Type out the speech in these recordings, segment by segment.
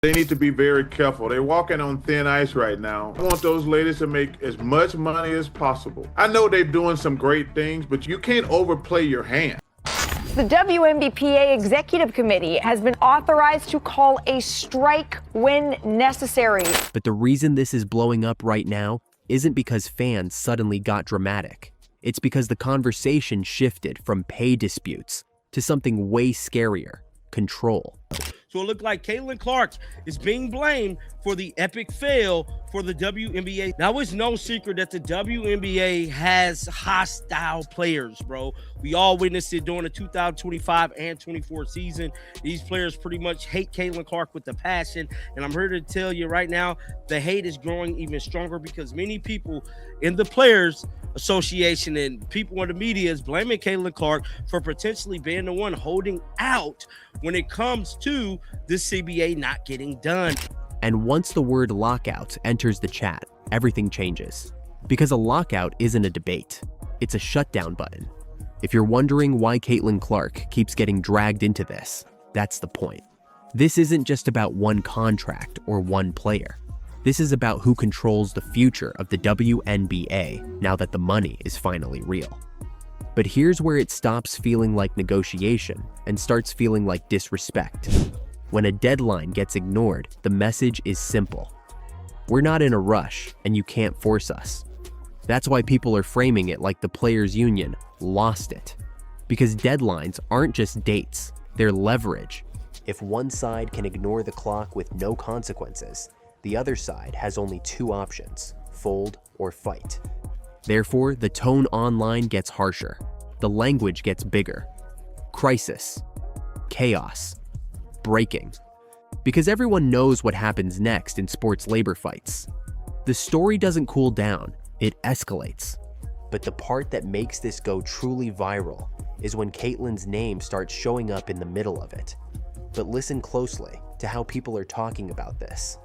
They need to be very careful. They're walking on thin ice right now. I want those ladies to make as much money as possible. I know they're doing some great things, but you can't overplay your hand. The WNBPA Executive Committee has been authorized to call a strike when necessary. But the reason this is blowing up right now isn't because fans suddenly got dramatic. It's because the conversation shifted from pay disputes to something way scarier: control. So it looked like Caitlin Clark is being blamed for the epic fail for the WNBA. Now, it's no secret that the WNBA has hostile players, bro. We all witnessed it during the 2025 and 24 season. These players pretty much hate Caitlin Clark with a passion. And I'm here to tell you right now, the hate is growing even stronger because many people in the Players Association and people in the media is blaming Caitlin Clark for potentially being the one holding out when it comes to the CBA not getting done. And once the word lockout enters the chat, everything changes. Because a lockout isn't a debate, it's a shutdown button. If you're wondering why Caitlin Clark keeps getting dragged into this, that's the point. This isn't just about one contract or one player. This is about who controls the future of the WNBA now that the money is finally real. But here's where it stops feeling like negotiation and starts feeling like disrespect. When a deadline gets ignored, the message is simple. We're not in a rush, and you can't force us. That's why people are framing it like the players' union lost it. Because deadlines aren't just dates, they're leverage. If one side can ignore the clock with no consequences, the other side has only two options: fold or fight. Therefore, the tone online gets harsher. The language gets bigger. Crisis. Chaos. Breaking. Because everyone knows what happens next in sports labor fights. The story doesn't cool down, it escalates. But the part that makes this go truly viral is when Caitlin's name starts showing up in the middle of it. But listen closely to how people are talking about this.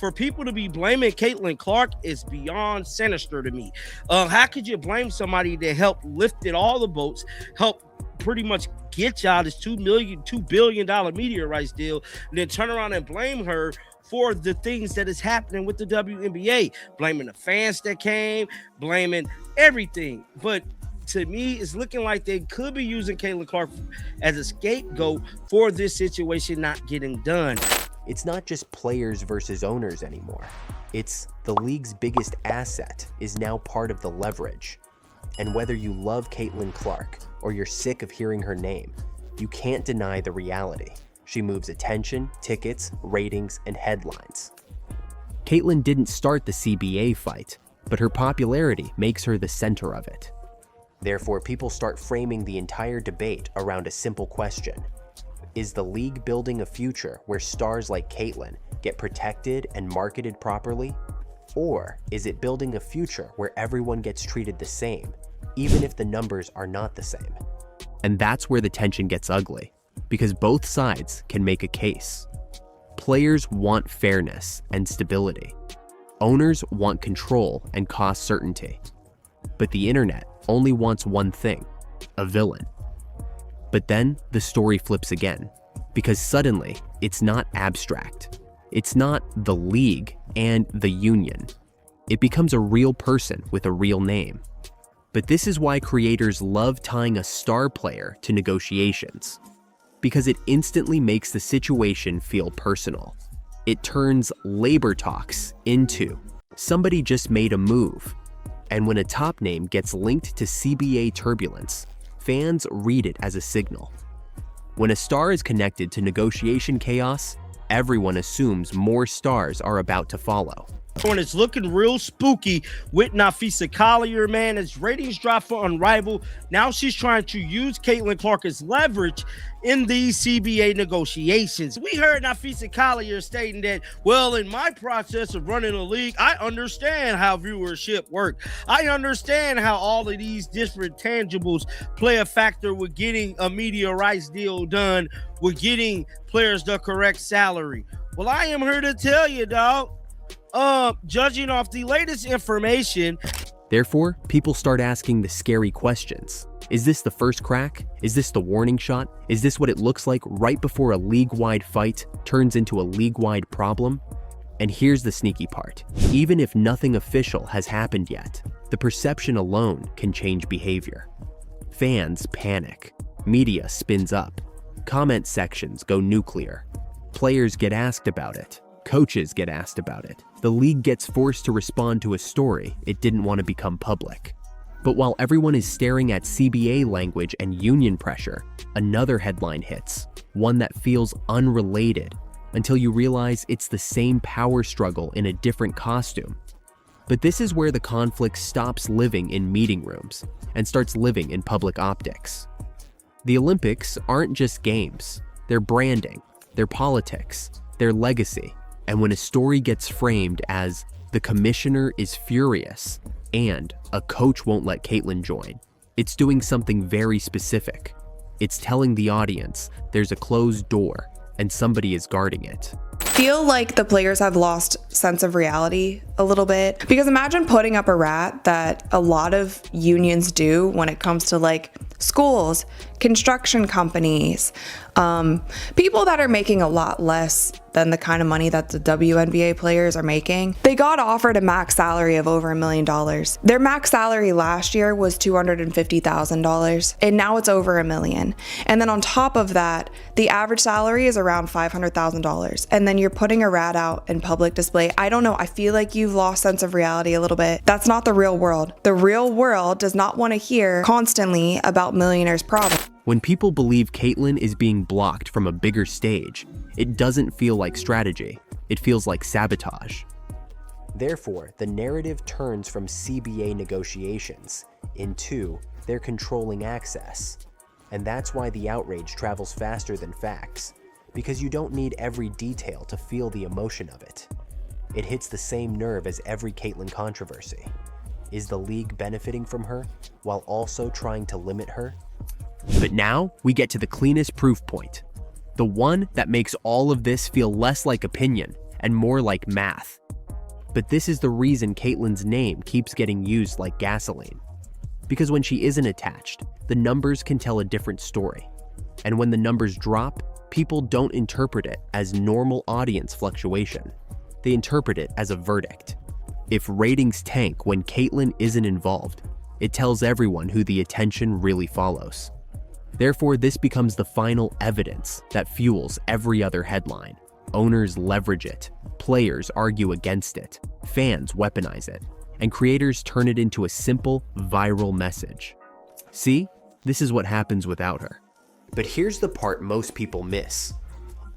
For people to be blaming Caitlin Clark is beyond sinister to me. How could you blame somebody that helped lifted all the boats, helped pretty much get y'all this $2 billion media rights deal, and then turn around and blame her for the things that is happening with the WNBA, blaming the fans that came, blaming everything. But to me, it's looking like they could be using Caitlin Clark as a scapegoat for this situation not getting done. It's not just players versus owners anymore. It's the league's biggest asset is now part of the leverage. And whether you love Caitlin Clark or you're sick of hearing her name, you can't deny the reality. She moves attention, tickets, ratings, and headlines. Caitlin didn't start the CBA fight, but her popularity makes her the center of it. Therefore, people start framing the entire debate around a simple question. Is the league building a future where stars like Caitlin get protected and marketed properly? Or is it building a future where everyone gets treated the same, even if the numbers are not the same? And that's where the tension gets ugly, because both sides can make a case. Players want fairness and stability. Owners want control and cost certainty. But the internet only wants one thing: a villain. But then the story flips again, because suddenly it's not abstract. It's not the league and the union. It becomes a real person with a real name. But this is why creators love tying a star player to negotiations, because it instantly makes the situation feel personal. It turns labor talks into somebody just made a move. And when a top name gets linked to CBA turbulence, fans read it as a signal. When a star is connected to negotiation chaos, everyone assumes more stars are about to follow. When it's looking real spooky with Napheesa Collier, man, as ratings drop for Unrivaled, now she's trying to use Caitlin Clark as leverage in these CBA negotiations. We heard Napheesa Collier stating that, well, in my process of running a league, I understand how viewership works. I understand how all of these different tangibles play a factor with getting a media rights deal done, with getting players the correct salary. Well, I am here to tell you, dog, judging off the latest information. Therefore, people start asking the scary questions. Is this the first crack? Is this the warning shot? Is this what it looks like right before a league-wide fight turns into a league-wide problem? And here's the sneaky part. Even if nothing official has happened yet, the perception alone can change behavior. Fans panic. Media spins up. Comment sections go nuclear. Players get asked about it. Coaches get asked about it. The league gets forced to respond to a story it didn't want to become public. But while everyone is staring at CBA language and union pressure, another headline hits, one that feels unrelated, until you realize it's the same power struggle in a different costume. But this is where the conflict stops living in meeting rooms and starts living in public optics. The Olympics aren't just games, they're branding, they're politics, they're legacy. And when a story gets framed as the commissioner is furious and a coach won't let Caitlyn join, it's doing something very specific. It's telling the audience there's a closed door and somebody is guarding it. Feel like the players have lost sense of reality a little bit, because imagine putting up a rat that a lot of unions do when it comes to like schools, construction companies, people that are making a lot less than the kind of money that the WNBA players are making. They got offered a max salary of over $1 million. Their max salary last year was $250,000, and now it's over $1 million. And then on top of that, the average salary is around $500,000. And then you're putting a rat out in public display. I don't know. I feel like you've lost sense of reality a little bit. That's not the real world. The real world does not want to hear constantly about millionaires' problems. When people believe Caitlyn is being blocked from a bigger stage, it doesn't feel like strategy. It feels like sabotage. Therefore, the narrative turns from CBA negotiations into they're controlling access. And that's why the outrage travels faster than facts, because you don't need every detail to feel the emotion of it. It hits the same nerve as every Caitlyn controversy. Is the league benefiting from her while also trying to limit her? But now we get to the cleanest proof point. The one that makes all of this feel less like opinion and more like math. But this is the reason Caitlyn's name keeps getting used like gasoline. Because when she isn't attached, the numbers can tell a different story. And when the numbers drop, people don't interpret it as normal audience fluctuation. They interpret it as a verdict. If ratings tank when Caitlyn isn't involved, it tells everyone who the attention really follows. Therefore, this becomes the final evidence that fuels every other headline. Owners leverage it, players argue against it, fans weaponize it, and creators turn it into a simple, viral message. See, this is what happens without her. But here's the part most people miss.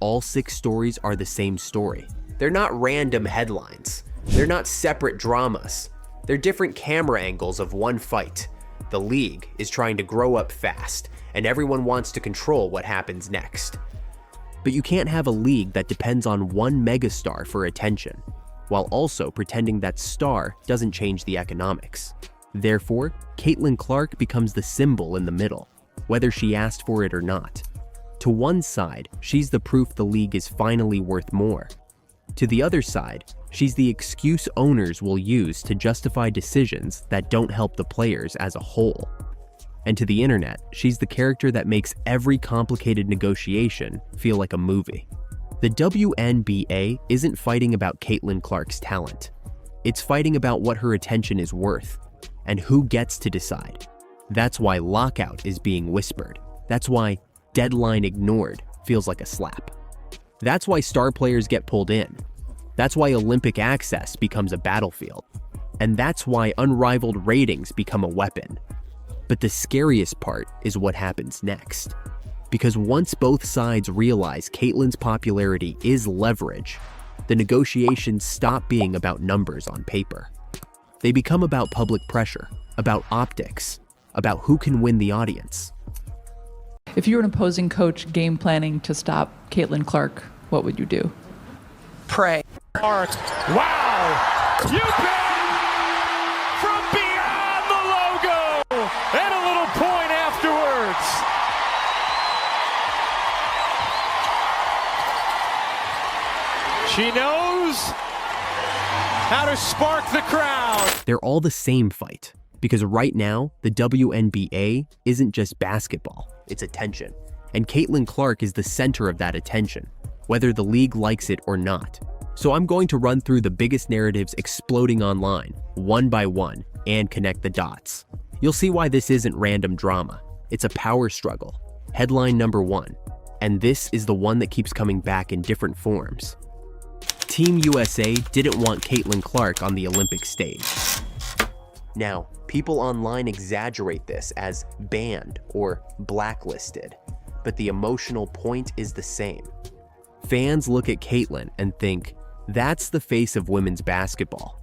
All 6 stories are the same story. They're not random headlines. They're not separate dramas. They're different camera angles of one fight. The league is trying to grow up fast, and everyone wants to control what happens next. But you can't have a league that depends on one megastar for attention, while also pretending that star doesn't change the economics. Therefore, Caitlyn Clark becomes the symbol in the middle, whether she asked for it or not. To one side, she's the proof the league is finally worth more. To the other side, she's the excuse owners will use to justify decisions that don't help the players as a whole. And to the internet, she's the character that makes every complicated negotiation feel like a movie. The WNBA isn't fighting about Caitlyn Clark's talent. It's fighting about what her attention is worth and who gets to decide. That's why lockout is being whispered. That's why deadline ignored feels like a slap. That's why star players get pulled in. That's why Olympic access becomes a battlefield. And that's why unrivaled ratings become a weapon. But the scariest part is what happens next. Because once both sides realize Caitlyn's popularity is leverage, the negotiations stop being about numbers on paper. They become about public pressure, about optics, about who can win the audience. If you were an opposing coach game planning to stop Caitlyn Clark, what would you do? Pray. Clark. Wow! You bet! From beyond the logo! And a little point afterwards. She knows how to spark the crowd. They're all the same fight, Because right now, the WNBA isn't just basketball, it's attention. And Caitlin Clark is the center of that attention, whether the league likes it or not. So I'm going to run through the biggest narratives exploding online, one by one, and connect the dots. You'll see why this isn't random drama. It's a power struggle. Headline number 1. And this is the one that keeps coming back in different forms. Team USA didn't want Caitlin Clark on the Olympic stage. Now, people online exaggerate this as banned or blacklisted, but the emotional point is the same. Fans look at Caitlin and think, that's the face of women's basketball.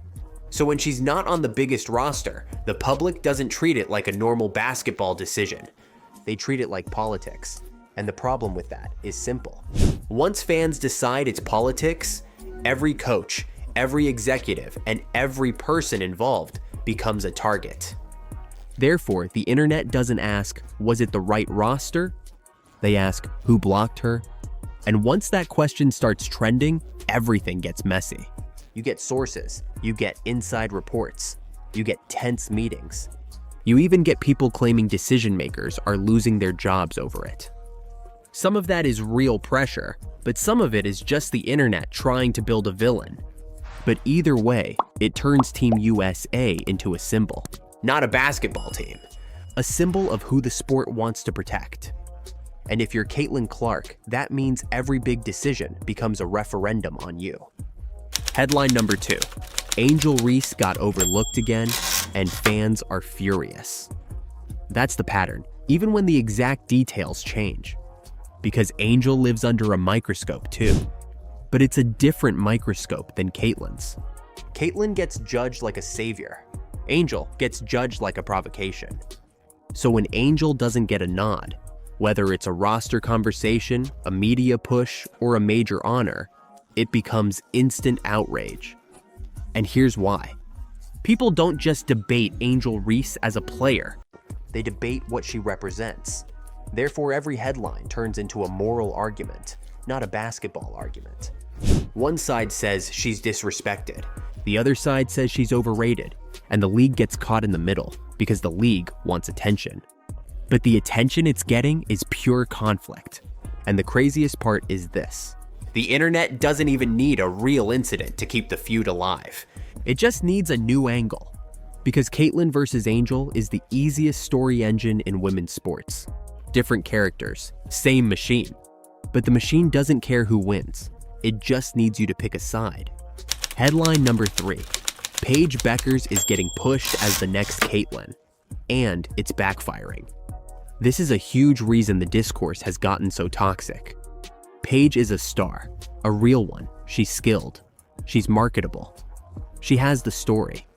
So when she's not on the biggest roster, the public doesn't treat it like a normal basketball decision. They treat it like politics. And the problem with that is simple. Once fans decide it's politics, every coach, every executive, and every person involved becomes a target. Therefore, the internet doesn't ask, was it the right roster? They ask, who blocked her? And once that question starts trending, everything gets messy. You get sources, you get inside reports, you get tense meetings. You even get people claiming decision makers are losing their jobs over it. Some of that is real pressure, but some of it is just the internet trying to build a villain. But either way, it turns Team USA into a symbol, not a basketball team. A symbol of who the sport wants to protect. And if you're Caitlin Clark, that means every big decision becomes a referendum on you. Headline number 2. Angel Reese got overlooked again, and fans are furious. That's the pattern, even when the exact details change. Because Angel lives under a microscope too. But it's a different microscope than Caitlin's. Caitlin gets judged like a savior. Angel gets judged like a provocation. So when Angel doesn't get a nod, whether it's a roster conversation, a media push, or a major honor, it becomes instant outrage. And here's why. People don't just debate Angel Reese as a player. They debate what she represents. Therefore, every headline turns into a moral argument, not a basketball argument. One side says she's disrespected. The other side says she's overrated. And the league gets caught in the middle because the league wants attention. But the attention it's getting is pure conflict. And the craziest part is this. The internet doesn't even need a real incident to keep the feud alive. It just needs a new angle. Because Caitlin versus Angel is the easiest story engine in women's sports. Different characters, same machine. But the machine doesn't care who wins. It just needs you to pick a side. Headline number 3. Paige Beckers is getting pushed as the next Caitlin. And it's backfiring. This is a huge reason the discourse has gotten so toxic. Paige is a star, a real one. She's skilled. She's marketable. She has the story.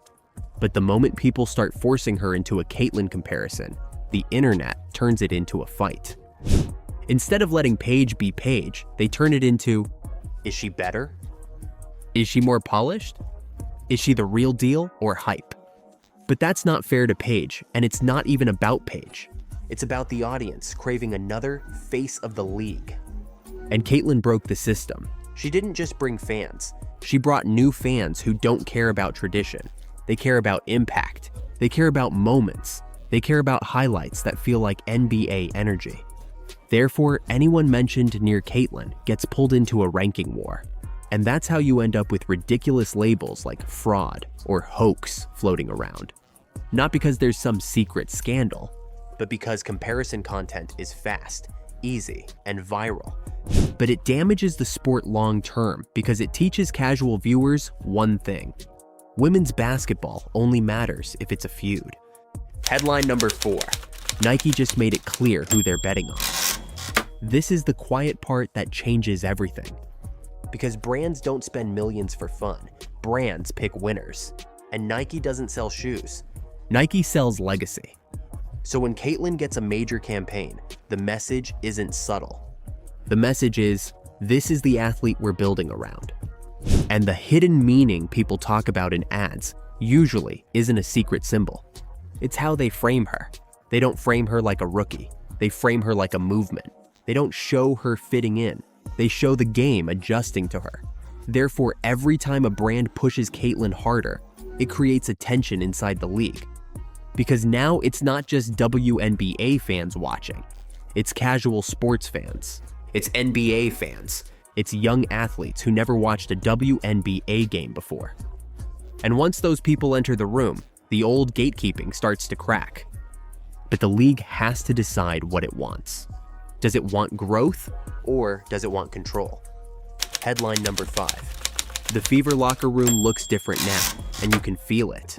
But the moment people start forcing her into a Caitlin comparison, the internet turns it into a fight. Instead of letting Paige be Paige, they turn it into, is she better? Is she more polished? Is she the real deal or hype? But that's not fair to Paige, and it's not even about Paige. It's about the audience craving another face of the league. And Caitlin broke the system. She didn't just bring fans. She brought new fans who don't care about tradition. They care about impact. They care about moments. They care about highlights that feel like NBA energy. Therefore, anyone mentioned near Caitlin gets pulled into a ranking war. And that's how you end up with ridiculous labels like fraud or hoax floating around. Not because there's some secret scandal, but because comparison content is fast, easy, and viral. But it damages the sport long term because it teaches casual viewers one thing. Women's basketball only matters if it's a feud. Headline number 4. Nike just made it clear who they're betting on. This is the quiet part that changes everything. Because brands don't spend millions for fun. Brands pick winners. And Nike doesn't sell shoes. Nike sells legacy. So when Caitlin gets a major campaign, the message isn't subtle. The message is, this is the athlete we're building around. And the hidden meaning people talk about in ads usually isn't a secret symbol. It's how they frame her. They don't frame her like a rookie. They frame her like a movement. They don't show her fitting in. They show the game adjusting to her. Therefore, every time a brand pushes Caitlin harder, it creates a tension inside the league. Because now it's not just WNBA fans watching. It's casual sports fans. It's NBA fans. It's young athletes who never watched a WNBA game before. And once those people enter the room, the old gatekeeping starts to crack. But the league has to decide what it wants. Does it want growth or does it want control? Headline number 5. The Fever locker room looks different now, and you can feel it.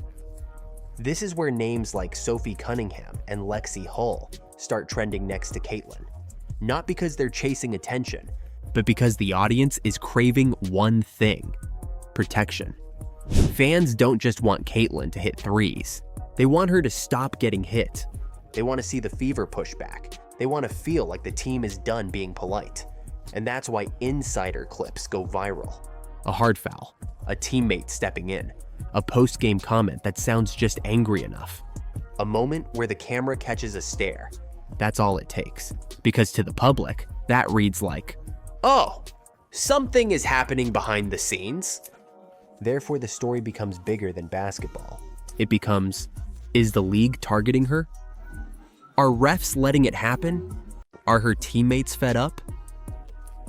This is where names like Sophie Cunningham and Lexi Hull start trending next to Caitlin. Not because they're chasing attention, but because the audience is craving one thing: protection. Fans don't just want Caitlin to hit threes. They want her to stop getting hit. They want to see the Fever push back. They want to feel like the team is done being polite. And that's why insider clips go viral. A hard foul, a teammate stepping in, a post-game comment that sounds just angry enough. A moment where the camera catches a stare. That's all it takes. Because to the public, that reads like, oh, something is happening behind the scenes. Therefore, the story becomes bigger than basketball. It becomes, is the league targeting her? Are refs letting it happen? Are her teammates fed up?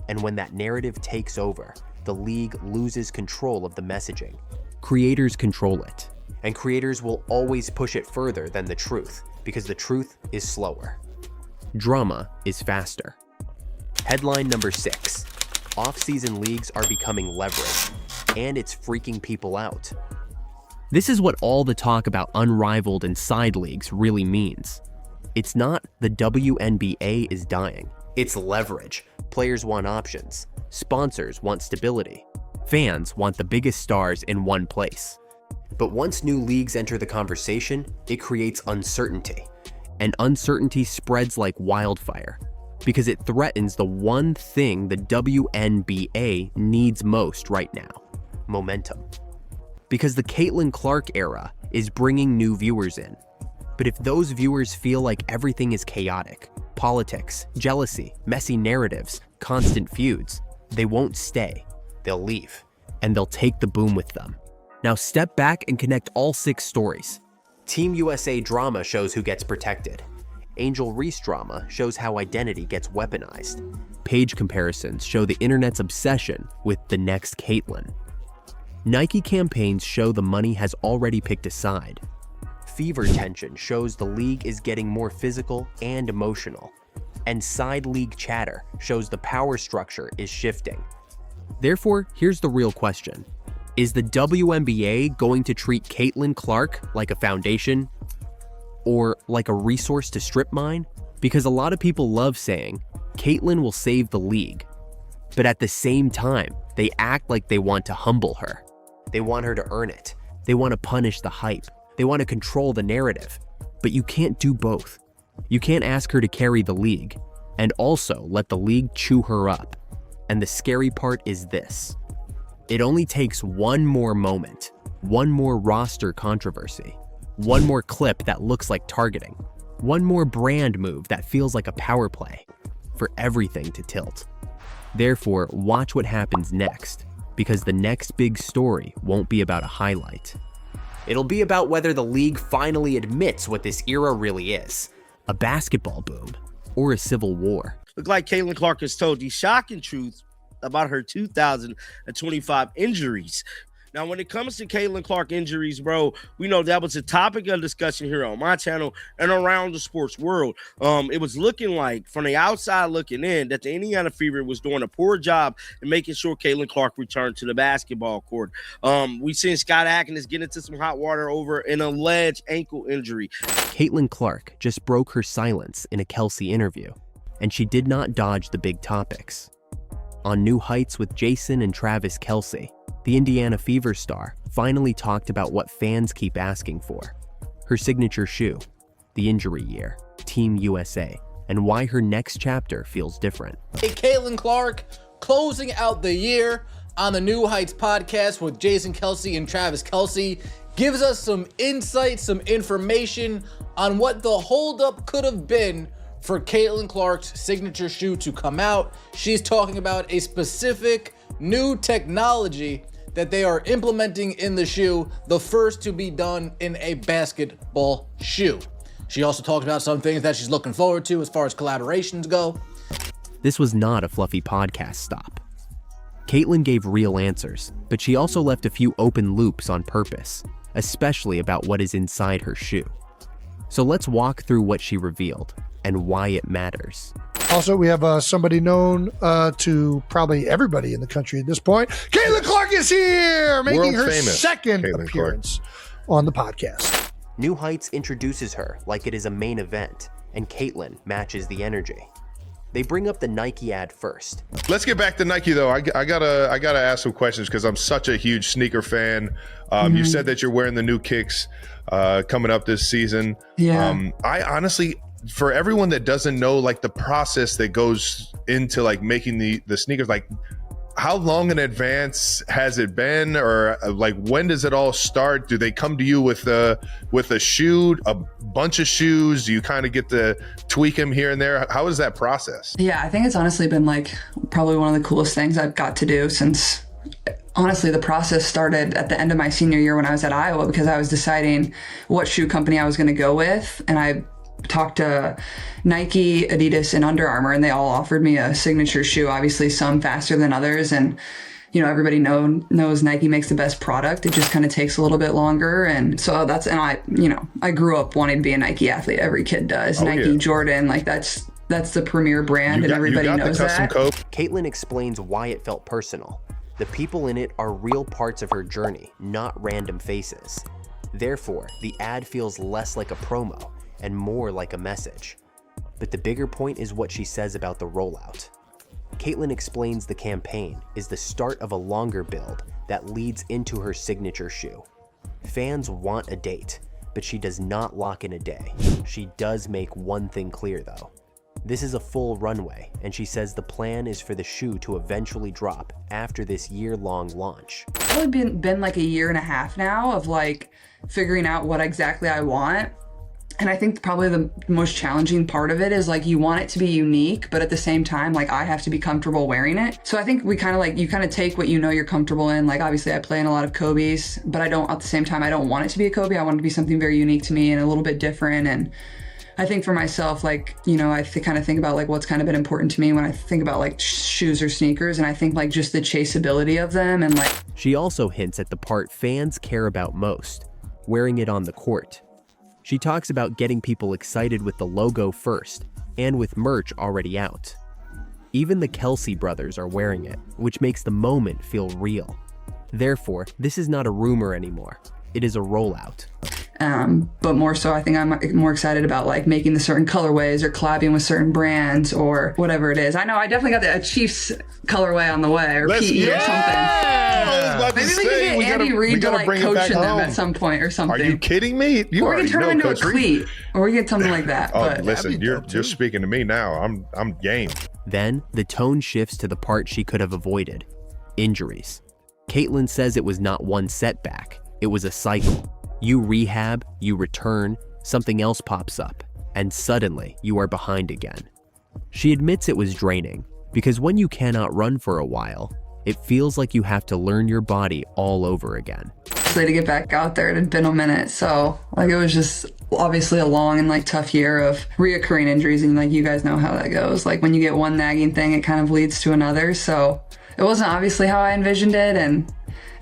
And when that narrative takes over, the league loses control of the messaging. Creators control it. And creators will always push it further than the truth, because the truth is slower. Drama is faster. Headline number 6. Off-season leagues are becoming leverage, and it's freaking people out. This is what all the talk about unrivaled and side leagues really means. It's not the WNBA is dying. It's leverage. Players want options. Sponsors want stability. Fans want the biggest stars in one place. But once new leagues enter the conversation, it creates uncertainty. And uncertainty spreads like wildfire because it threatens the one thing the WNBA needs most right now: momentum. Because the Caitlin Clark era is bringing new viewers in. But if those viewers feel like everything is chaotic, politics, jealousy, messy narratives, constant feuds, they won't stay. They'll leave, and they'll take the boom with them. Now step back and connect all 6 stories. Team USA drama shows who gets protected. Angel Reese drama shows how identity gets weaponized. Page comparisons show the internet's obsession with the next Caitlin. Nike campaigns show the money has already picked a side. Fever tension shows the league is getting more physical and emotional. And side league chatter shows the power structure is shifting. Therefore, here's the real question. Is the WNBA going to treat Caitlin Clark like a foundation or like a resource to strip mine? Because a lot of people love saying, Caitlin will save the league. But at the same time, they act like they want to humble her. They want her to earn it. They want to punish the hype. They want to control the narrative. But you can't do both. You can't ask her to carry the league and also let the league chew her up. And the scary part is this. It only takes one more moment, one more roster controversy, one more clip that looks like targeting, one more brand move that feels like a power play for everything to tilt. Therefore, watch what happens next, because the next big story won't be about a highlight. It'll be about whether the league finally admits what this era really is, a basketball boom or a civil war. Look like Caitlin Clark has told the shocking truth about her 2025 injuries. Now, when it comes to Caitlin Clark injuries, bro, we know that was a topic of discussion here on my channel and around the sports world. It was looking like, from the outside looking in, that the Indiana Fever was doing a poor job in making sure Caitlin Clark returned to the basketball court. We've seen Scott Atkins get into some hot water over an alleged ankle injury. Caitlin Clark just broke her silence in a Kelsey interview, and she did not dodge the big topics. On New Heights with Jason and Travis Kelsey, the Indiana Fever star finally talked about what fans keep asking for: her signature shoe, the injury year, Team USA, and why her next chapter feels different. Hey, Caitlin Clark closing out the year on the New Heights podcast with Jason Kelsey and Travis Kelsey gives us some insight, some information on what the holdup could have been for Caitlin Clark's signature shoe to come out. She's talking about a specific new technology that they are implementing in the shoe, the first to be done in a basketball shoe. She also talked about some things that she's looking forward to as far as collaborations go. This was not a fluffy podcast stop. Caitlin gave real answers, but she also left a few open loops on purpose, especially about what is inside her shoe. So let's walk through what she revealed and why it matters. Also, we have somebody known to probably everybody in the country at this point. Caitlin Clark is here, making her second appearance on the podcast. New Heights introduces her like it is a main event, and Caitlin matches the energy. They bring up the Nike ad first. Let's get back to Nike though. I gotta ask some questions because I'm such a huge sneaker fan. You said that you're wearing the new kicks coming up this season. Yeah. I honestly, for everyone that doesn't know like the process that goes into like making the sneakers, like how long in advance has it been, or like when does it all start? Do they come to you with a shoe, a bunch of shoes? Do you kind of get to tweak them here and there? How is that process? Yeah, I think it's honestly been like probably one of the coolest things I've got to do since, honestly, the process started at the end of my senior year when I was at Iowa, because I was deciding what shoe company I was going to go with. And I talked to Nike, Adidas, and Under Armour, and they all offered me a signature shoe, obviously some faster than others. And, you know, everybody knows Nike makes the best product. It just kind of takes a little bit longer. And so I grew up wanting to be a Nike athlete. Every kid does. Nike, Jordan, like that's the premier brand, and everybody knows that. Caitlin explains why it felt personal. The people in it are real parts of her journey, not random faces. Therefore, the ad feels less like a promo and more like a message. But the bigger point is what she says about the rollout. Caitlin explains the campaign is the start of a longer build that leads into her signature shoe. Fans want a date, but she does not lock in a day. She does make one thing clear though. This is a full runway, and she says the plan is for the shoe to eventually drop after this year-long launch. It's probably been like a year and a half now of like figuring out what exactly I want. And I think probably the most challenging part of it is like you want it to be unique, but at the same time, like I have to be comfortable wearing it. So I think we kind of like, you kind of take what you know you're comfortable in. Like obviously I play in a lot of Kobe's, but at the same time, I don't want it to be a Kobe. I want it to be something very unique to me and a little bit different. And I think for myself, like, you know, I kind of think about like what's kind of been important to me when I think about like shoes or sneakers. And I think like just the chaseability of them and like. She also hints at the part fans care about most, wearing it on the court. She talks about getting people excited with the logo first, and with merch already out. Even the Kelsey brothers are wearing it, which makes the moment feel real. Therefore, this is not a rumor anymore. It is a rollout. But more so, I think I'm more excited about like making the certain colorways or collabing with certain brands or whatever it is. I know I definitely got a Chiefs colorway on the way, or PE or something. Maybe we can get Andy Reid to like coach in them at some point or something. Are you kidding me? Or we can turn him into a cleat, or we get something like that. Oh, but listen, you're speaking to me now. I'm game. Then the tone shifts to the part she could have avoided: injuries. Caitlin says it was not one setback, it was a cycle. You rehab, you return, something else pops up, and suddenly you are behind again. She admits it was draining, because when you cannot run for a while, it feels like you have to learn your body all over again. So to get back out there, it had been a minute. So like it was just obviously a long and like tough year of reoccurring injuries. And like you guys know how that goes. Like when you get one nagging thing, it kind of leads to another. So it wasn't obviously how I envisioned it, and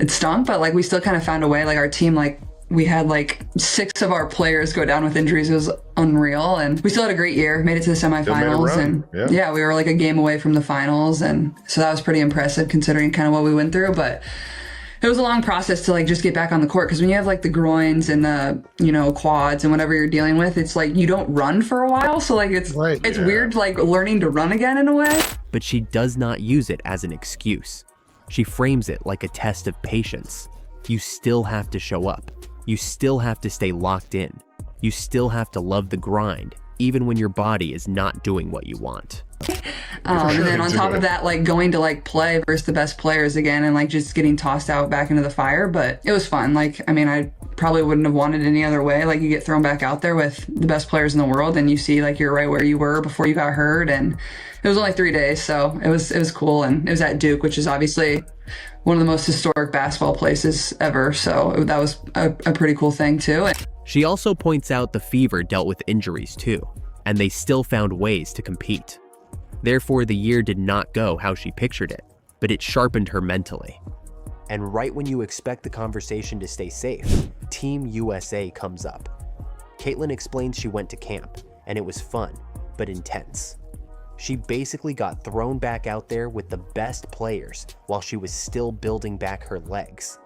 it stunk, but like we still kind of found a way. Like our team, like we had like 6 of our players go down with injuries. It was unreal. And we still had a great year, made it to the semifinals. And yeah, we were like a game away from the finals. And so that was pretty impressive considering kind of what we went through. But it was a long process to like just get back on the court. Cause when you have like the groins and the, you know, quads and whatever you're dealing with, it's like you don't run for a while. So like it's weird like learning to run again in a way. But she does not use it as an excuse. She frames it like a test of patience. You still have to show up. You still have to stay locked in. You still have to love the grind, even when your body is not doing what you want. And then on top of that, like going to like play versus the best players again and like just getting tossed out back into the fire. But it was fun. Like, I mean, I probably wouldn't have wanted it any other way. Like you get thrown back out there with the best players in the world and you see like you're right where you were before you got hurt. And it was only 3 days. So it was cool. And it was at Duke, which is obviously one of the most historic basketball places ever. So that was a pretty cool thing too. She also points out the Fever dealt with injuries too, and they still found ways to compete. Therefore, the year did not go how she pictured it, but it sharpened her mentally. And right when you expect the conversation to stay safe, Team USA comes up. Caitlin explains she went to camp, and it was fun, but intense. She basically got thrown back out there with the best players while she was still building back her legs.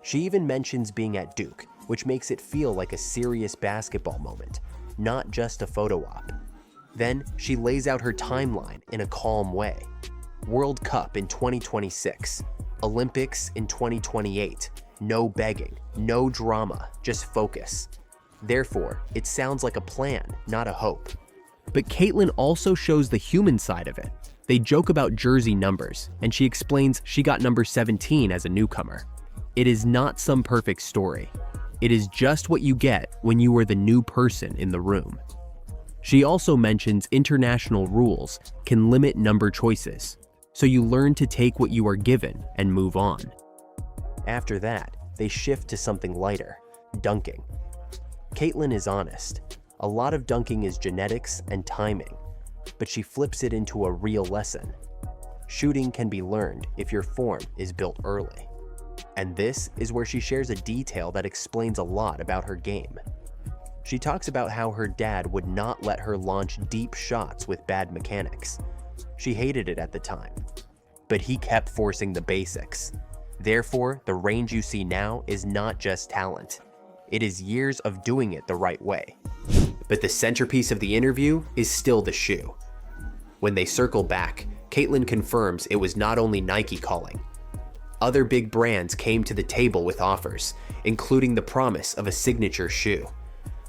She even mentions being at Duke, which makes it feel like a serious basketball moment, not just a photo op. Then she lays out her timeline in a calm way. World Cup in 2026, Olympics in 2028, no begging, no drama, just focus. Therefore, it sounds like a plan, not a hope. But Caitlin also shows the human side of it. They joke about jersey numbers, and she explains she got number 17 as a newcomer. It is not some perfect story. It is just what you get when you are the new person in the room. She also mentions international rules can limit number choices, so you learn to take what you are given and move on. After that, they shift to something lighter, dunking. Caitlin is honest. A lot of dunking is genetics and timing, but she flips it into a real lesson. Shooting can be learned if your form is built early. And this is where she shares a detail that explains a lot about her game. She talks about how her dad would not let her launch deep shots with bad mechanics. She hated it at the time, but he kept forcing the basics. Therefore, the range you see now is not just talent. It is years of doing it the right way. But the centerpiece of the interview is still the shoe. When they circle back, Caitlin confirms it was not only Nike calling. Other big brands came to the table with offers, including the promise of a signature shoe.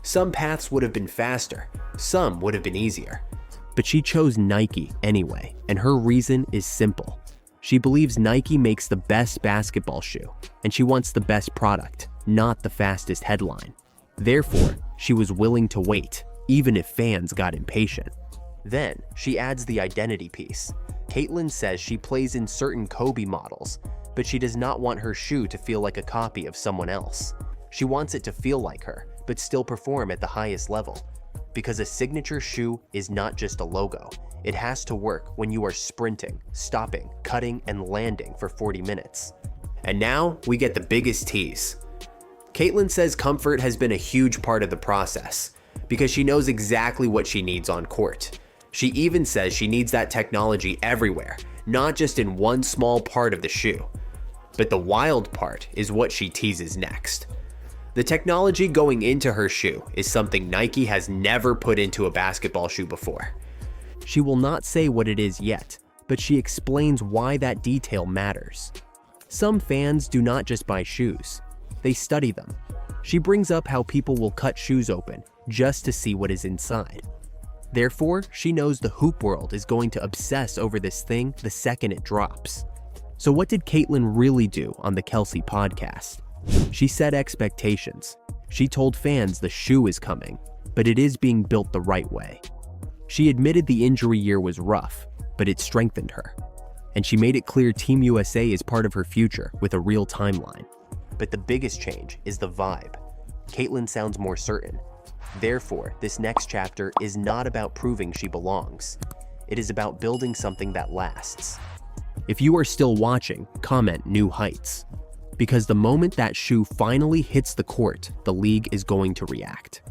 Some paths would have been faster, some would have been easier. But she chose Nike anyway, and her reason is simple. She believes Nike makes the best basketball shoe, and she wants the best product, not the fastest headline. Therefore, she was willing to wait, even if fans got impatient. Then, she adds the identity piece. Caitlin says she plays in certain Kobe models, but she does not want her shoe to feel like a copy of someone else. She wants it to feel like her, but still perform at the highest level. Because a signature shoe is not just a logo. It has to work when you are sprinting, stopping, cutting, and landing for 40 minutes. And now, we get the biggest tease. Caitlin says comfort has been a huge part of the process, because she knows exactly what she needs on court. She even says she needs that technology everywhere, not just in one small part of the shoe. But the wild part is what she teases next. The technology going into her shoe is something Nike has never put into a basketball shoe before. She will not say what it is yet, but she explains why that detail matters. Some fans do not just buy shoes, they study them. She brings up how people will cut shoes open just to see what is inside. Therefore, she knows the hoop world is going to obsess over this thing the second it drops. So what did Caitlin really do on the Kelsey podcast? She set expectations. She told fans the shoe is coming, but it is being built the right way. She admitted the injury year was rough, but it strengthened her. And she made it clear Team USA is part of her future with a real timeline. But the biggest change is the vibe. Caitlin sounds more certain. Therefore, this next chapter is not about proving she belongs. It is about building something that lasts. If you are still watching, comment New Heights. Because the moment that shoe finally hits the court, the league is going to react.